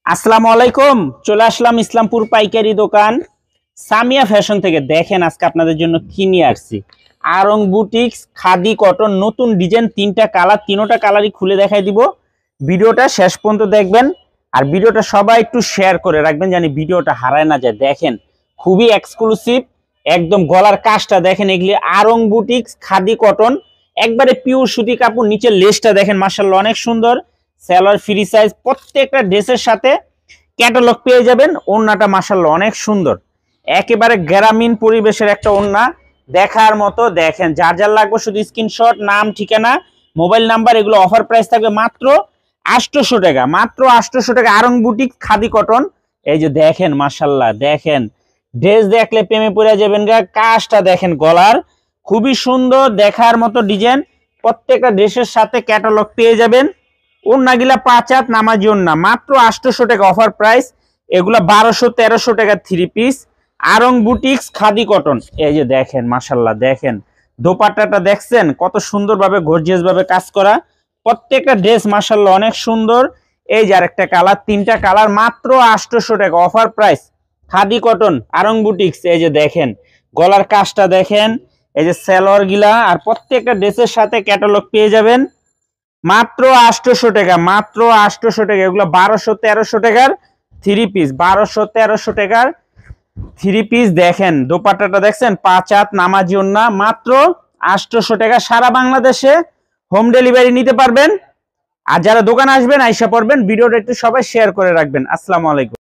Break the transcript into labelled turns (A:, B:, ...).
A: আসসালামু আলাইকুম। চলে আসলাম ইসলামপুর পাইকারি দোকান সামিয়া ফ্যাশন থেকে। দেখেন আজকে আপনাদের জন্য কি নিয়ে আসছি। আরং বুটিক্স খাদি কটন নতুন ডিজাইন, তিনটা কালার, তিনোটা কালারই খুলে দেখাই দিব। ভিডিওটা শেষ পর্যন্ত দেখবেন আর ভিডিওটা সবাই একটু শেয়ার করে রাখবেন জানি ভিডিওটা হারায় না যায়। দেখেন খুবই এক্সক্লুসিভ, একদম গলার কাজটা দেখেন, এগুলি আরং বুটিক্স খাদি কটন, একবারে পিওর সুতি কাপড়। নিচের লেসটা দেখেন মাশাআল্লাহ অনেক সুন্দর। সেলার ফ্রি সাইজ, প্রত্যেকটা ড্রেসের সাথে ক্যাটালগ পেয়ে যাবেন। ওড়নাটা মাশাআল্লাহ অনেক সুন্দর, একেবারে গ্রামীণ পরিবেশের একটা ওড়না দেখার মতো। দেখেন যার যার লাগবে শুধু স্ক্রিনশট, নাম, ঠিকানা, মোবাইল নাম্বার, এগুলো অফার প্রাইস থাকবে মাত্র 800 টাকা। মাত্র 800 টাকা আরং বুটিক খাদি কটন। এই যে দেখেন মাশাআল্লাহ, দেখেন ড্রেস দেখলে প্রেমে পড়ে যাবেন গা। কাজটা দেখেন গলার, খুবই সুন্দর দেখার মতো ডিজাইন। প্রত্যেকটা ড্রেসের সাথে ক্যাটালগ পেয়ে যাবেন। ওড়নাগুলা 5 হাত নামাজি ওড়না, মাত্র 800 টাকা অফার প্রাইস। এগুলা 1200-1300 টাকা three piece Aarong boutiques khadi cotton. এই যে দেখেন মাশাআল্লাহ, দেখেন দোপাট্টাটা দেখছেন কত সুন্দরভাবে গর্জিয়াস ভাবে কাজ করা। প্রত্যেকটা ড্রেস মাশাআল্লাহ অনেক সুন্দর। এই যে আরেকটা কালার, তিনটা কালার, মাত্র 800 টাকা offer price khadi cotton Aarong boutiques. এই যে দেখেন গলার কাজটা দেখেন, এই যে সেলর গিলা, আর প্রত্যেকটা ড্রেসের সাথে ক্যাটালগ পেয়ে যাবেন মাত্র 800 টাকা। মাত্র 800 টাকা। এগুলো 1200-1300 টাকার থ্রি পিস, 1200-1300 টাকার থ্রি পিস। দেখেন দোপাট্টাটা দেখছেন 5 হাত নামাজি ওড়না, মাত্র 800 টাকা। সারা বাংলাদেশে হোম ডেলিভারি নিতে পারবেন। আর যারা দোকানে আসবেন আইসা পড়বেন। ভিডিওটা একটু সবাই শেয়ার করে রাখবেন। আসসালামু আলাইকুম।